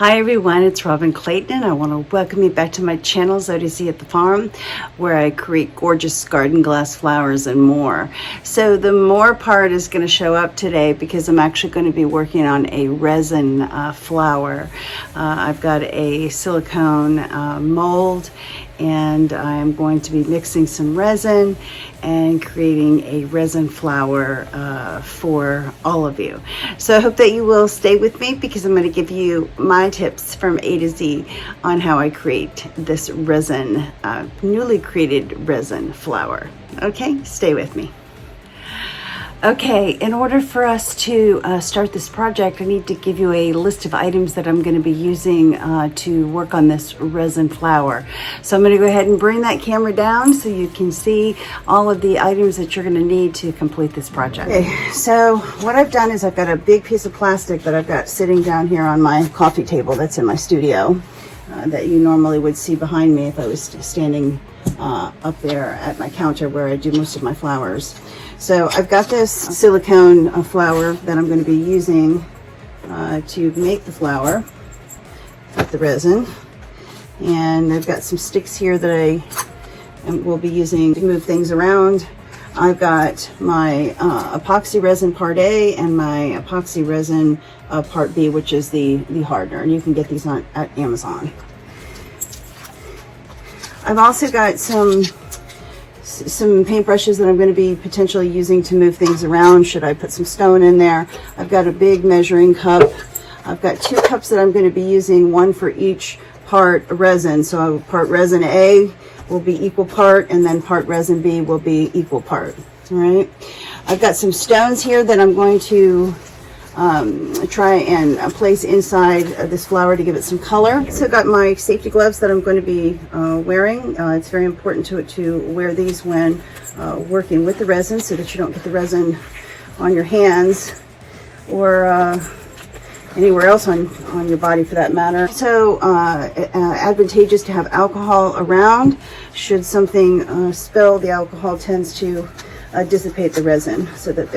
Hi everyone, it's Robin Clayton and I want to welcome you back to my channel, Zodizzy at the Farm, where I create gorgeous garden glass flowers and more. So the more part is going to show up today because I'm actually going to be working on a resin flower. I've got a silicone mold and I'm going to be mixing some resin and creating a resin flower for all of you. So I hope that you will stay with me because I'm going to give you my tips from A to Z on how I create this resin, newly created resin flower. Okay, stay with me. Okay, in order for us to start this project, I need to give you a list of items that I'm going to be using to work on this resin flower. So I'm going to go ahead and bring that camera down so you can see all of the items that you're going to need to complete this project. Okay, so what I've done is I've got a big piece of plastic that I've got sitting down here on my coffee table that's in my studio that you normally would see behind me if I was standing up there at my counter where I do most of my flowers. So I've got this silicone flower that I'm going to be using to make the flower with the resin. And I've got some sticks here that I will be using to move things around. I've got my epoxy resin part A and my epoxy resin part B, which is the hardener. And you can get these at Amazon. I've also got some paintbrushes that I'm going to be potentially using to move things around should I put some stone in there. I've got a big measuring cup. I've got 2 cups that I'm going to be using, one for each part resin. So part resin A will be equal part and then part resin B will be equal part. All right. I've got some stones here that I'm going to try and place inside this flower to give it some color. So I've got my safety gloves that I'm going to be wearing. It's very important to wear these when working with the resin so that you don't get the resin on your hands or anywhere else on your body for that matter. So advantageous to have alcohol around. Should something spill, the alcohol tends to dissipate the resin so that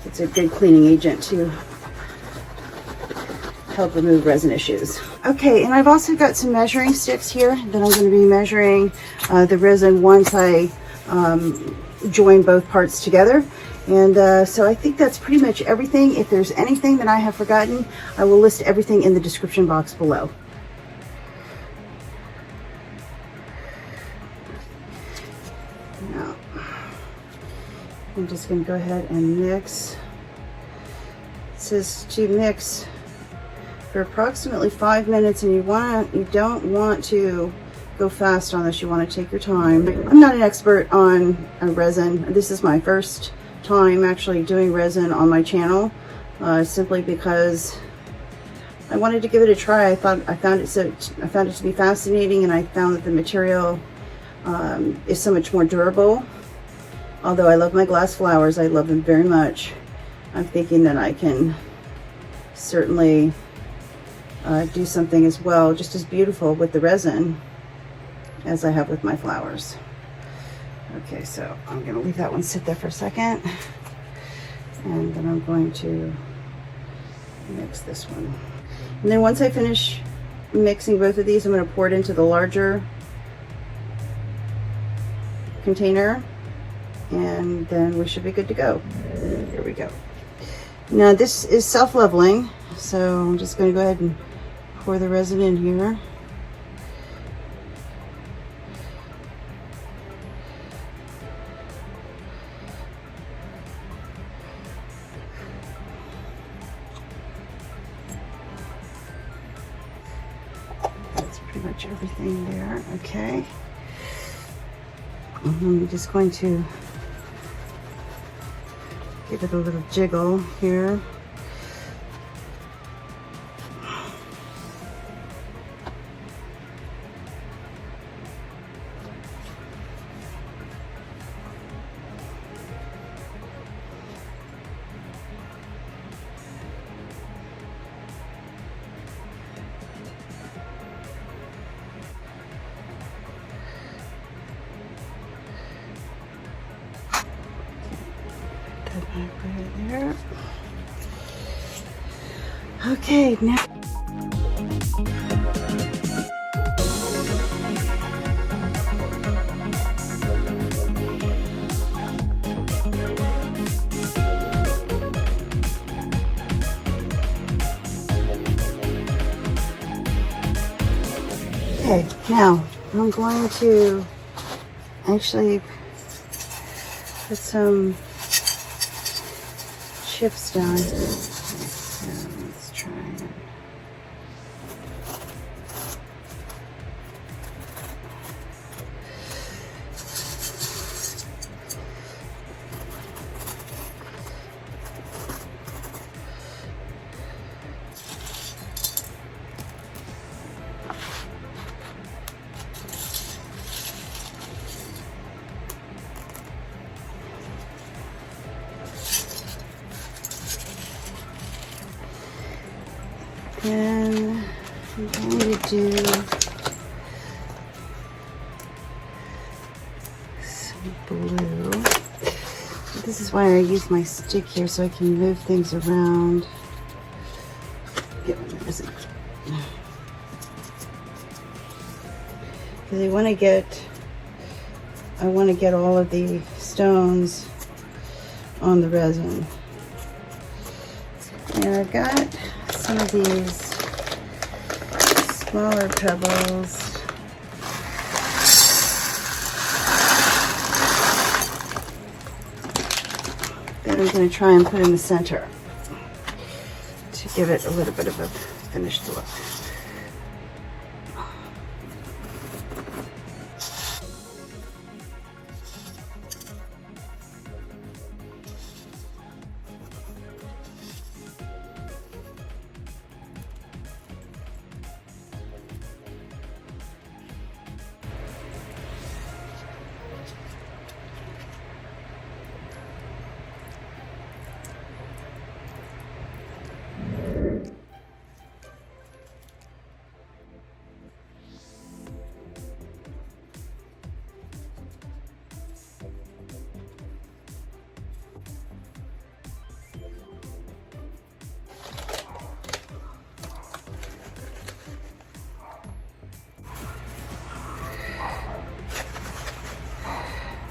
it's a good cleaning agent to help remove resin issues. Okay, and I've also got some measuring sticks here that I'm going to be measuring the resin once I join both parts together. And so I think that's pretty much everything. If there's anything that I have forgotten, I will list everything in the description box below. Now, I'm just going to go ahead and mix. It says to mix for approximately 5 minutes, and you don't want to go fast on this. You want to take your time. I'm not an expert on resin. This is my first time actually doing resin on my channel, simply because I wanted to give it a try. I found it to be fascinating, and I found that the material is so much more durable. Although I love my glass flowers, I love them very much. I'm thinking that I can certainly do something as well, just as beautiful with the resin as I have with my flowers. Okay, so I'm going to leave that one sit there for a second, and then I'm going to mix this one. And then once I finish mixing both of these, I'm going to pour it into the larger container, and then we should be good to go. Here we go. Now this is self-leveling, so I'm just going to go ahead and pour the resin in here. That's pretty much everything there. Okay. And I'm just going to give it a little jiggle here. Right there. Okay, now Okay, now I'm going to actually put some chips down. So let's try it. Then I'm going to do some blue. This is why I use my stick here, so I can move things around. Get one that isn't. Because I want to get all of the stones on the resin. And I've got some of these smaller pebbles. That I'm going to try and put in the center to give it a little bit of a finished look.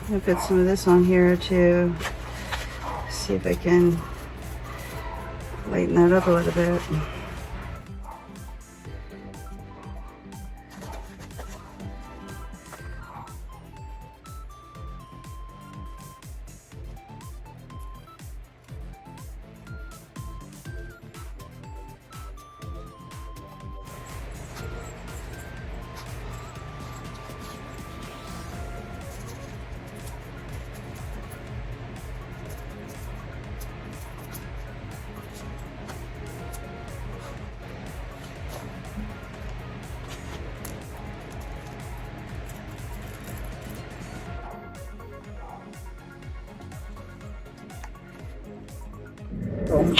I'm gonna put some of this on here to see if I can lighten that up a little bit.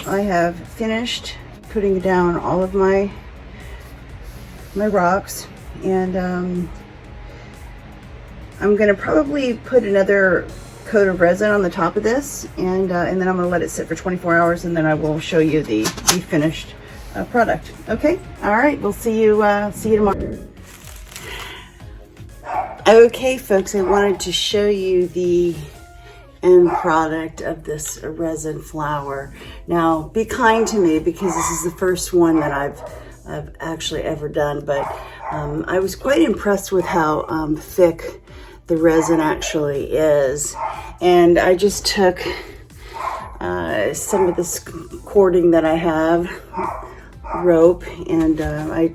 I have finished putting down all of my rocks, and I'm going to probably put another coat of resin on the top of this, and then I'm going to let it sit for 24 hours, and then I will show you the finished product. Okay, all right, we'll see you tomorrow. Okay, folks, I wanted to show you the end product of this resin flower. Now, be kind to me because this is the first one that I've actually ever done, but I was quite impressed with how thick the resin actually is. And I just took some of this cording that I have, rope, and I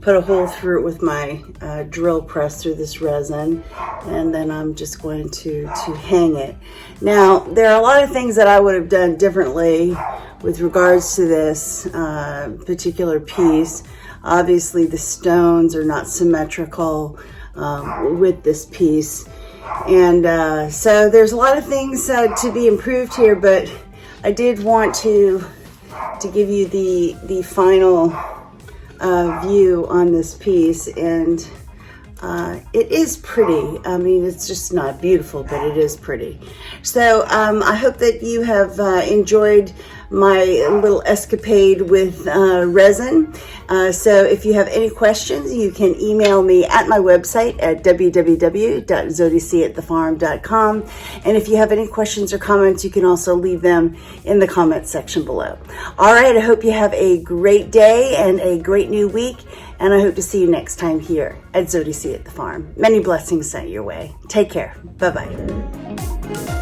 put a hole through it with my drill press through this resin, and then I'm just going to hang it. Now, there are a lot of things that I would have done differently with regards to this particular piece. Obviously, the stones are not symmetrical with this piece, and so there's a lot of things to be improved here, but I did want to give you the final view on this piece, and it is pretty. I mean, it's just not beautiful, but it is pretty. So I hope that you have enjoyed my little escapade with resin. So if you have any questions, you can email me at my website at www.zodiseeatthefarm.com. And if you have any questions or comments, you can also leave them in the comment section below. All right, I hope you have a great day and a great new week. And I hope to see you next time here at Zodisee at the Farm. Many blessings sent your way. Take care. Bye-bye.